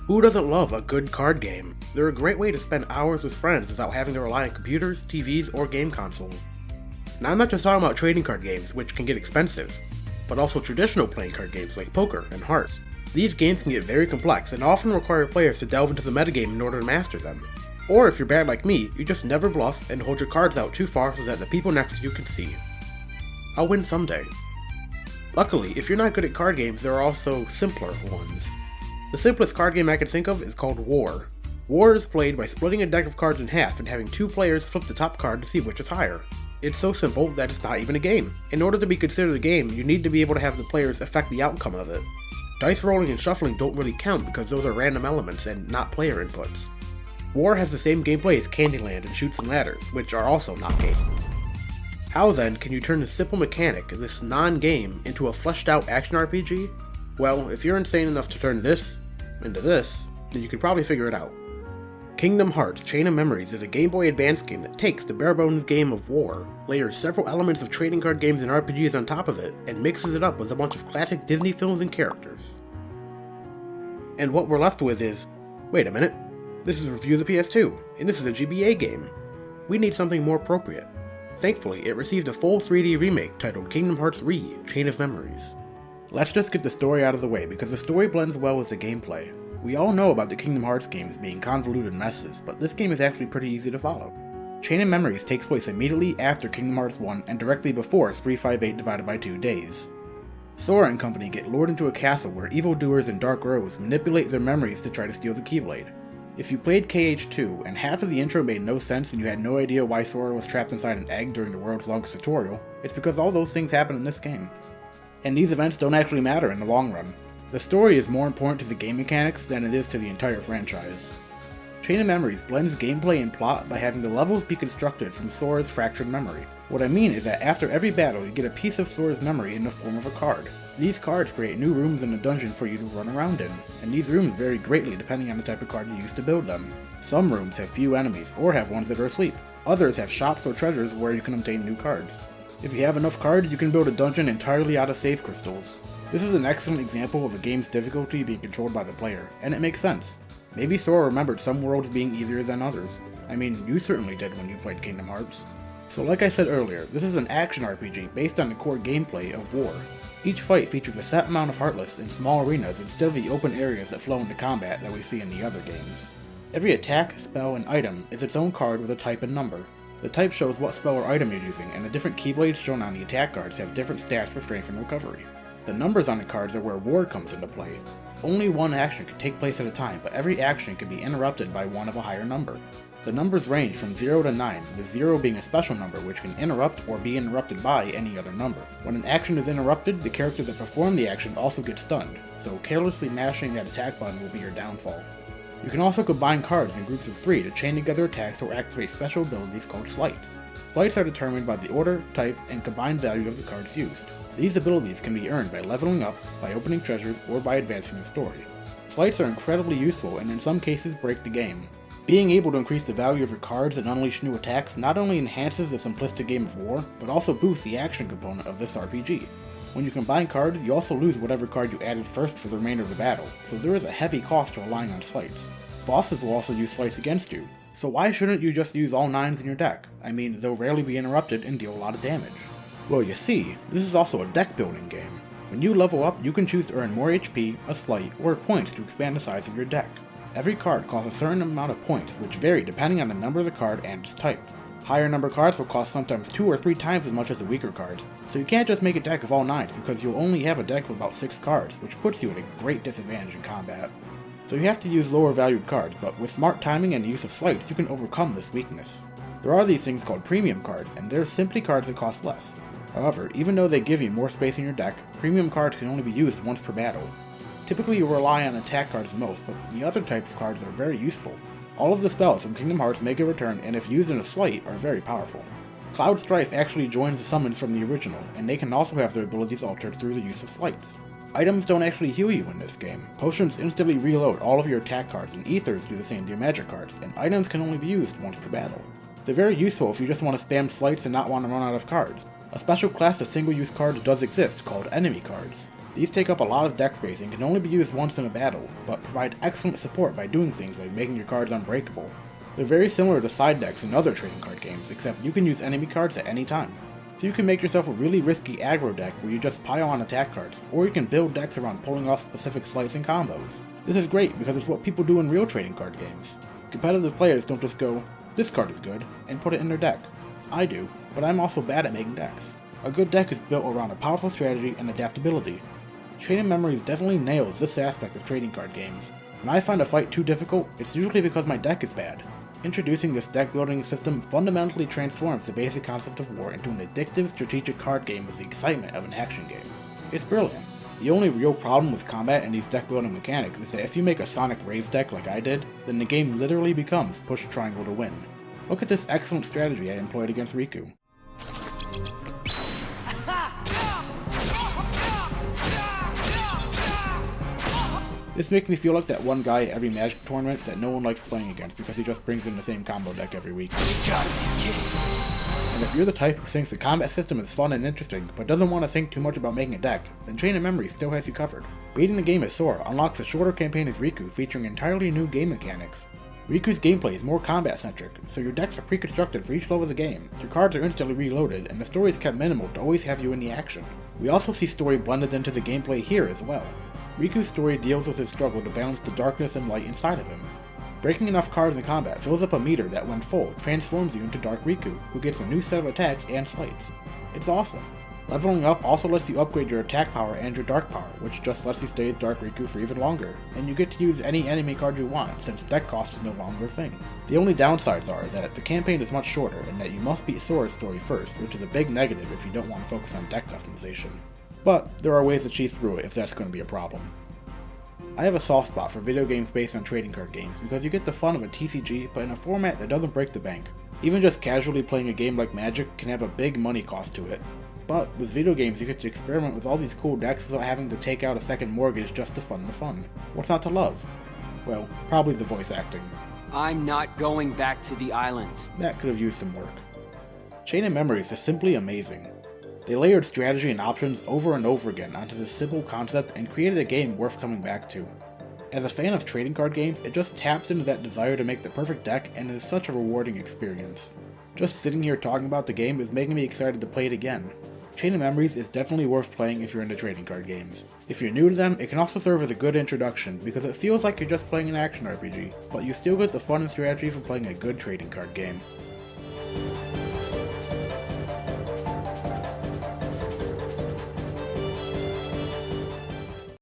Who doesn't love a good card game? They're a great way to spend hours with friends without having to rely on computers, TVs, or game consoles. And I'm not just talking about trading card games, which can get expensive, but also traditional playing card games like poker and hearts. These games can get very complex and often require players to delve into the metagame in order to master them. Or if you're bad like me, you just never bluff and hold your cards out too far so that the people next to you can see. I'll win someday. Luckily, if you're not good at card games, there are also simpler ones. The simplest card game I can think of is called War. War is played by splitting a deck of cards in half and having two players flip the top card to see which is higher. It's so simple that it's not even a game. In order to be considered a game, you need to be able to have the players affect the outcome of it. Dice rolling and shuffling don't really count because those are random elements and not player inputs. War has the same gameplay as Candyland and Chutes and Ladders, which are also not games. How then can you turn the simple mechanic, this non-game, into a fleshed out action RPG? Well, if you're insane enough to turn this into this, then you can probably figure it out. Kingdom Hearts Chain of Memories is a Game Boy Advance game that takes the bare-bones game of War, layers several elements of trading card games and RPGs on top of it, and mixes it up with a bunch of classic Disney films and characters. And what we're left with is, wait a minute, this is a review of the PS2, and this is a GBA game. We need something more appropriate. Thankfully, it received a full 3D remake titled Kingdom Hearts Re: Chain of Memories. Let's just get the story out of the way because the story blends well with the gameplay. We all know about the Kingdom Hearts games being convoluted messes, but this game is actually pretty easy to follow. Chain of Memories takes place immediately after Kingdom Hearts 1 and directly before 358 divided by 2 days. Sora and company get lured into a castle where evildoers and Dark Rose manipulate their memories to try to steal the Keyblade. If you played KH2 and half of the intro made no sense and you had no idea why Sora was trapped inside an egg during the world's longest tutorial, it's because all those things happen in this game. And these events don't actually matter in the long run. The story is more important to the game mechanics than it is to the entire franchise. Chain of Memories blends gameplay and plot by having the levels be constructed from Sora's fractured memory. What I mean is that after every battle you get a piece of Sora's memory in the form of a card. These cards create new rooms in the dungeon for you to run around in, and these rooms vary greatly depending on the type of card you use to build them. Some rooms have few enemies, or have ones that are asleep. Others have shops or treasures where you can obtain new cards. If you have enough cards, you can build a dungeon entirely out of save crystals. This is an excellent example of a game's difficulty being controlled by the player, and it makes sense. Maybe Sora remembered some worlds being easier than others. I mean, you certainly did when you played Kingdom Hearts. So like I said earlier, this is an action RPG based on the core gameplay of War. Each fight features a set amount of Heartless in small arenas instead of the open areas that flow into combat that we see in the other games. Every attack, spell, and item is its own card with a type and number. The type shows what spell or item you're using, and the different keyblades shown on the attack cards have different stats for strength and recovery. The numbers on the cards are where War comes into play. Only one action can take place at a time, but every action can be interrupted by one of a higher number. The numbers range from 0 to 9, with 0 being a special number which can interrupt or be interrupted by any other number. When an action is interrupted, the character that performed the action also gets stunned, so carelessly mashing that attack button will be your downfall. You can also combine cards in groups of 3 to chain together attacks or activate special abilities called sleights. Sleights are determined by the order, type, and combined value of the cards used. These abilities can be earned by leveling up, by opening treasures, or by advancing the story. Sleights are incredibly useful and in some cases break the game. Being able to increase the value of your cards and unleash new attacks not only enhances the simplistic game of War, but also boosts the action component of this RPG. When you combine cards, you also lose whatever card you added first for the remainder of the battle, so there is a heavy cost to relying on sleights. Bosses will also use sleights against you, so why shouldn't you just use all 9s in your deck? I mean, they'll rarely be interrupted and deal a lot of damage. Well, you see, this is also a deck building game. When you level up, you can choose to earn more HP, a sleight, or points to expand the size of your deck. Every card costs a certain amount of points, which vary depending on the number of the card and its type. Higher number cards will cost sometimes 2 or 3 times as much as the weaker cards, so you can't just make a deck of all 9s because you'll only have a deck of about 6 cards, which puts you at a great disadvantage in combat. So you have to use lower valued cards, but with smart timing and the use of sleights, you can overcome this weakness. There are these things called premium cards, and they're simply cards that cost less. However, even though they give you more space in your deck, premium cards can only be used once per battle. Typically you rely on attack cards the most, but the other type of cards are very useful. All of the spells from Kingdom Hearts make a return and if used in a sleight are very powerful. Cloud Strife actually joins the summons from the original, and they can also have their abilities altered through the use of sleights. Items don't actually heal you in this game. Potions instantly reload all of your attack cards, and ethers do the same to your magic cards, and items can only be used once per battle. They're very useful if you just want to spam sleights and not want to run out of cards. A special class of single-use cards does exist called enemy cards. These take up a lot of deck space and can only be used once in a battle, but provide excellent support by doing things like making your cards unbreakable. They're very similar to side decks in other trading card games, except you can use enemy cards at any time. So you can make yourself a really risky aggro deck where you just pile on attack cards, or you can build decks around pulling off specific sleights and combos. This is great because it's what people do in real trading card games. Competitive players don't just go, "This card is good," and put it in their deck. I do, but I'm also bad at making decks. A good deck is built around a powerful strategy and adaptability. Chain of Memories definitely nails this aspect of trading card games. When I find a fight too difficult, it's usually because my deck is bad. Introducing this deck building system fundamentally transforms the basic concept of war into an addictive strategic card game with the excitement of an action game. It's brilliant. The only real problem with combat and these deck building mechanics is that if you make a Sonic Rave deck like I did, then the game literally becomes push triangle to win. Look at this excellent strategy I employed against Riku. This makes me feel like that one guy at every Magic tournament that no one likes playing against because he just brings in the same combo deck every week. And if you're the type who thinks the combat system is fun and interesting, but doesn't want to think too much about making a deck, then Chain of Memories still has you covered. Beating the game as Sora unlocks a shorter campaign as Riku featuring entirely new game mechanics. Riku's gameplay is more combat-centric, so your decks are pre-constructed for each level of the game, your cards are instantly reloaded, and the story is kept minimal to always have you in the action. We also see story blended into the gameplay here as well. Riku's story deals with his struggle to balance the darkness and light inside of him. Breaking enough cards in combat fills up a meter that, when full, transforms you into Dark Riku, who gets a new set of attacks and sleights. It's awesome. Leveling up also lets you upgrade your attack power and your dark power, which just lets you stay as Dark Riku for even longer, and you get to use any enemy card you want, since deck cost is no longer a thing. The only downsides are that the campaign is much shorter, and that you must beat Sora's story first, which is a big negative if you don't want to focus on deck customization. But there are ways to cheese through it if that's going to be a problem. I have a soft spot for video games based on trading card games because you get the fun of a TCG but in a format that doesn't break the bank. Even just casually playing a game like Magic can have a big money cost to it. But with video games you get to experiment with all these cool decks without having to take out a second mortgage just to fund the fun. What's not to love? Well, probably the voice acting. I'm not going back to the islands. That could have used some work. Chain of Memories is simply amazing. They layered strategy and options over and over again onto this simple concept and created a game worth coming back to. As a fan of trading card games, it just taps into that desire to make the perfect deck and it is such a rewarding experience. Just sitting here talking about the game is making me excited to play it again. Chain of Memories is definitely worth playing if you're into trading card games. If you're new to them, it can also serve as a good introduction because it feels like you're just playing an action RPG, but you still get the fun and strategy from playing a good trading card game.